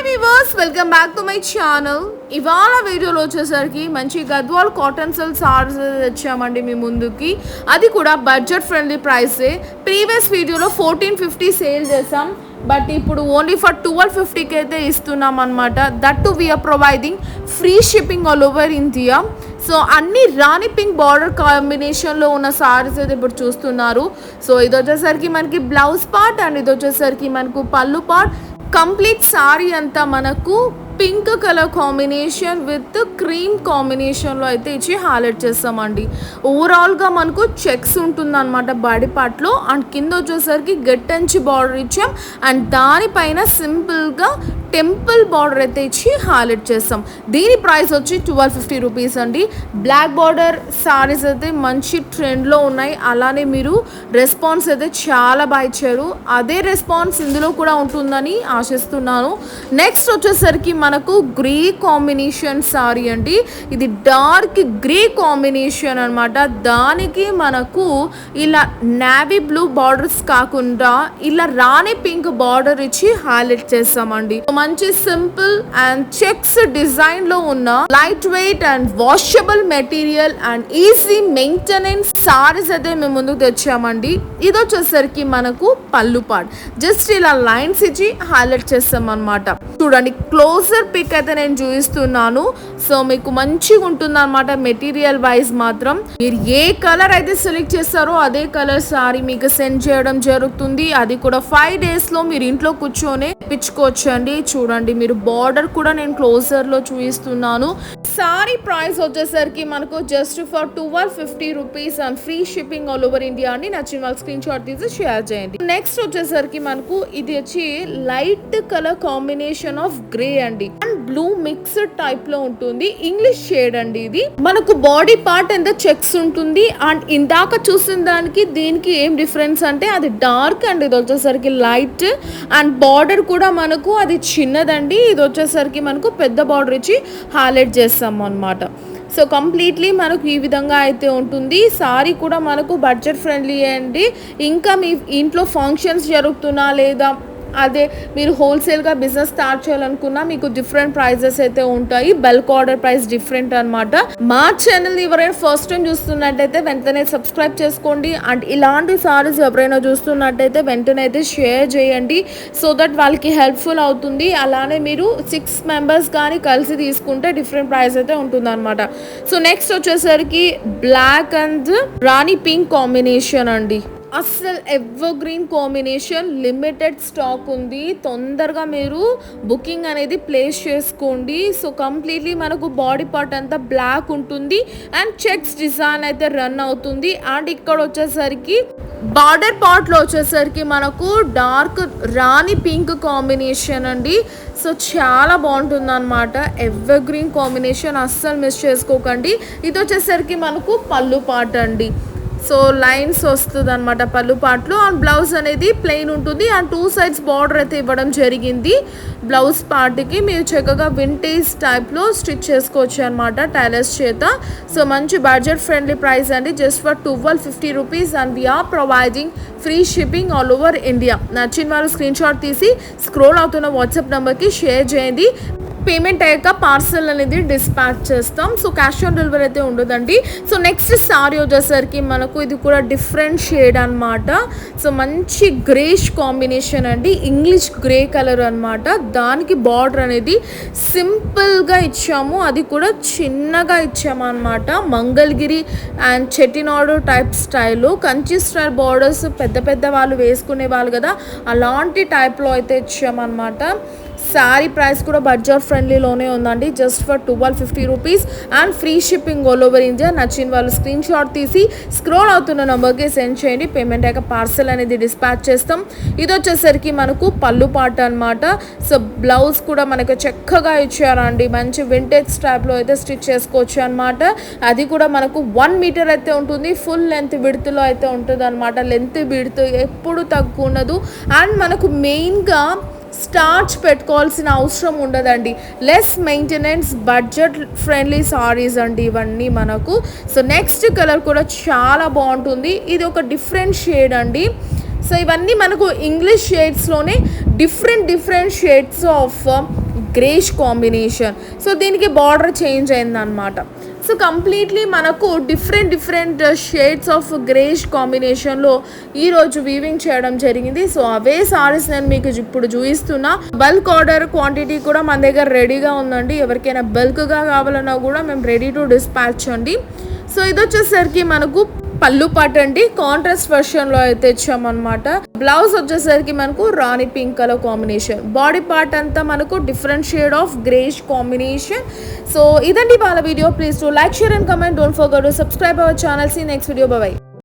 Viewers welcome back to my channel. ఇవాళ వీడియోలో వచ్చేసరికి మంచి గద్వాల్ కాటన్ సిల్క్ సారీస్ తెచ్చామండి మీ ముందుకి. అది కూడా బడ్జెట్ ఫ్రెండ్లీ ప్రైసే. ప్రీవియస్ వీడియోలో 1450 సేల్ చేసాం, బట్ ఇప్పుడు ఓన్లీ ఫర్ 1250కి అయితే ఇస్తున్నాం అనమాట. That too we are providing free shipping all over India. So అన్ని రాణి పింక్ బార్డర్ కాంబినేషన్లో ఉన్న సారీస్ అయితే ఇప్పుడు చూస్తున్నారు. సో ఇది వచ్చేసరికి మనకి బ్లౌజ్ పార్ట్ అండ్ ఇది వచ్చేసరికి మనకు పళ్ళు పార్ట్. కంప్లీట్ సారీ అంతా మనకు pink colour combination with cream కాంబినేషన్లో అయితే ఇచ్చి హైలైట్ చేస్తామండి. ఓవరాల్గా మనకు చెక్స్ ఉంటుందన్నమాట బాడీ పార్ట్లో, అండ్ కింద వచ్చేసరికి గట్టంచి బార్డర్ ఇచ్చాం అండ్ దానిపైన సింపుల్గా టెంపుల్ బార్డర్ అయితే ఇచ్చి హైలైట్ చేస్తాం. దీని ప్రైస్ వచ్చి 1250 రూపీస్ అండి. బ్లాక్ బార్డర్ సారీస్ అయితే మంచి ట్రెండ్లో ఉన్నాయి, అలానే మీరు రెస్పాన్స్ అయితే చాలా బాగా ఇచ్చారు. అదే రెస్పాన్స్ ఇందులో కూడా ఉంటుందని ఆశిస్తున్నాను. నెక్స్ట్ వచ్చేసరికి మనకు గ్రే కాంబినేషన్ సారీ అండి. ఇది డార్క్ గ్రే కాంబినేషన్ అనమాట. దానికి మనకు ఇలా నేవీ బ్లూ బార్డర్స్ కాకుండా ఇలా రాణి పింక్ బార్డర్ ఇచ్చి హైలైట్ చేస్తామండి. మంచి సింపుల్ అండ్ చెక్స్ డిజైన్ లో ఉన్న light weight and washable material and easy maintenance saris అయితే మేము ముందుకు తెచ్చామండి. ఇది వచ్చేసరికి మనకు పళ్ళు పార్ట్. జస్ట్ ఇలా లైన్స్ ఇచ్చి హైలైట్ చేస్తాం అనమాట. చూడండి, క్లోజర్ పిక్ అయితే నేను చూపిస్తున్నాను. సో మీకు మంచిగా ఉంటుంది అనమాట. మెటీరియల్ వైజ్ మాత్రం మీరు ఏ కలర్ అయితే సెలెక్ట్ చేస్తారో అదే కలర్ సారీ మీకు సెండ్ చేయడం జరుగుతుంది. అది కూడా 5 days లో మీరు ఇంట్లో కూర్చొని తెప్పించుకోవచ్చు అండి. చూడండి, మీరు బార్డర్ కూడా నేను క్లోజర్ లో చూపిస్తున్నాను. సారీ ప్రైస్ వచ్చేసరికి మనకు just for 1250 rupees and free shipping all over India అండి. నచ్చిన వాళ్ళు స్క్రీన్ షాట్ తీసి షేర్ చేయండి. నెక్స్ట్ వచ్చేసరికి మనకు ఇది వచ్చి light colour combination of grey అండి అండ్ బ్లూ మిక్స్డ్ టైప్ లో ఉంటుంది. ఇంగ్లీష్ షేడ్ అండి. ఇది మనకు బాడీ పార్ట్ అండ్ చెక్స్ ఉంటుంది. అండ్ ఇందాక చూసిన దానికి దీనికి ఏం డిఫరెన్స్ అంటే అది డార్క్ అండ్ ఇది వచ్చేసరికి లైట్ అండ్ బార్డర్ కూడా మనకు అది చిన్నదండి. ఇది వచ్చేసరికి మనకు పెద్ద బార్డర్ ఇచ్చి హైలైట్ చేస్తాం అన్నమాట. సో కంప్లీట్లీ మనకు ఈ విధంగా అయితే ఉంటుంది. సారీ కూడా మనకు బడ్జెట్ ఫ్రెండ్లీ అండి. ఇంకా మీ ఇంట్లో ఫంక్షన్స్ జరుగుతున్నా లేదా అదే మీరు హోల్సేల్గా బిజినెస్ స్టార్ట్ చేయాలనుకున్నా మీకు డిఫరెంట్ ప్రైజెస్ అయితే ఉంటాయి. బల్క్ ఆర్డర్ ప్రైస్ డిఫరెంట్ అనమాట. మా ఛానల్ ఎవరైనా ఫస్ట్ టైం చూస్తున్నట్టయితే వెంటనే సబ్స్క్రైబ్ చేసుకోండి. అండ్ ఇలాంటి సారీస్ ఎవరైనా చూస్తున్నట్టయితే వెంటనే అయితే షేర్ చేయండి, సో దట్ వాళ్ళకి హెల్ప్ఫుల్ అవుతుంది. అలానే మీరు 6 members కానీ కలిసి తీసుకుంటే డిఫరెంట్ ప్రైస్ అయితే ఉంటుంది అనమాట. సో నెక్స్ట్ వచ్చేసరికి black and rani pink combination అండి. అస్సలు evergreen combination. Limited stock ఉంది, తొందరగా మీరు బుకింగ్ అనేది ప్లేస్ చేసుకోండి. సో కంప్లీట్లీ మనకు బాడీ పార్ట్ అంతా బ్లాక్ ఉంటుంది అండ్ చెక్స్ డిజైన్ అయితే రన్ అవుతుంది. అండ్ ఇక్కడ వచ్చేసరికి బార్డర్ పార్ట్లో వచ్చేసరికి మనకు డార్క్ రాణి పింక్ కాంబినేషన్ అండి. సో చాలా బాగుంటుంది అనమాట. ఎవర్ గ్రీన్ కాంబినేషన్ అస్సలు మిస్ చేసుకోకండి. ఇది వచ్చేసరికి మనకు పళ్ళు పార్ట్ అండి. సో లైన్స్ వస్తుంది అనమాట పళ్ళు పార్ట్లో. అండ్ బ్లౌజ్ అనేది ప్లెయిన్ ఉంటుంది అండ్ 2 sides బార్డర్ అయితే ఇవ్వడం జరిగింది. బ్లౌజ్ పార్ట్కి మీరు చక్కగా వింటేజ్ టైప్లో స్టిచ్ చేసుకోవచ్చు అనమాట టైలర్స్ చేత. సో మంచి బడ్జెట్ ఫ్రెండ్లీ ప్రైస్ అండి. Just for 1250 rupees and we are providing free shipping all over India. నచ్చిన వారు స్క్రీన్ షాట్ తీసి స్క్రోల్ అవుతున్న వాట్సాప్ నెంబర్కి షేర్ చేయండి. పేమెంట్ అయ్యాక పార్సల్ అనేది డిస్పాచ్ చేస్తాం. సో క్యాష్ ఆన్ డెలివరీ అయితే ఉండదండి. సో నెక్స్ట్ సారీ వచ్చేసరికి మనకు ఇది కూడా డిఫరెంట్ షేడ్ అనమాట. సో మంచి గ్రేష్ కాంబినేషన్ అండి. ఇంగ్లీష్ గ్రే కలర్ అనమాట. దానికి బార్డర్ అనేది సింపుల్గా ఇచ్చాము, అది కూడా చిన్నగా ఇచ్చాము అనమాట. మంగళగిరి అండ్ చెట్టినాడు టైప్ స్టైల్లో కంచి స్టైల్ బార్డర్స్ పెద్ద పెద్ద వాళ్ళు వేసుకునే వాళ్ళు కదా, అలాంటి టైప్లో అయితే ఇచ్చామన్నమాట. శారీ ప్రైస్ కూడా బడ్జెట్ ఫ్రెండ్లీలోనే ఉందండి. Just for 1250 rupees and free shipping all over India. నచ్చిన వాళ్ళు స్క్రీన్ షాట్ తీసి స్క్రోల్ అవుతున్న నెంబర్కి సెండ్ చేయండి. పేమెంట్ అయ్యాక పార్సల్ అనేది డిస్పాచ్ చేస్తాం. ఇది వచ్చేసరికి మనకు పళ్ళు పార్ట్ అనమాట. సో బ్లౌజ్ కూడా మనకు చక్కగా ఇచ్చారండి. మంచి వింటేజ్ టైప్లో అయితే స్టిచ్ చేసుకోవచ్చు అనమాట. అది కూడా మనకు 1 meter అయితే ఉంటుంది. ఫుల్ లెంత్ విడ్త్లో అయితే ఉంటుంది అనమాట. లెంత్ విడ్త్ ఎప్పుడు తక్కువ ఉండదు. అండ్ మనకు మెయిన్గా స్టార్చ్ పెట్టుకోవాల్సిన అవసరం ఉండదండి. Less maintenance budget friendly saris అండి ఇవన్నీ మనకు. సో నెక్స్ట్ కలర్ కూడా చాలా బాగుంటుంది. ఇది ఒక డిఫరెంట్ షేడ్ అండి. సో ఇవన్నీ మనకు ఇంగ్లీష్ షేడ్స్లోనే different shades of greys combination. So దీనికి బార్డర్ చేంజ్ అయిందనమాట. సో కంప్లీట్లీ మనకు డిఫరెంట్ షేడ్స్ ఆఫ్ గ్రేష్ కాంబినేషన్లో ఈరోజు వీవింగ్ చేయడం జరిగింది. సో అవే సారీస్ నేను మీకు ఇప్పుడు చూపిస్తున్నా. బల్క్ ఆర్డర్ క్వాంటిటీ కూడా మన దగ్గర రెడీగా ఉందండి. ఎవరికైనా బల్క్గా కావాలన్నా కూడా మేము రెడీ టు డిస్పాచ్ అండి. సో ఇది వచ్చేసరికి మనకు పళ్ళు పాట అండి, కాంట్రాస్ట్ వర్షన్లో అయితే ఇచ్చామన్నమాట. బ్లౌజ్ వచ్చేసరికి మనకు రాణి pink colour combination. Body part అంతా మనకు different shade of greys combination. So ఇదండి వాళ్ళ video. Please to like, share and comment. Don't forget to subscribe our channel. See next video. By.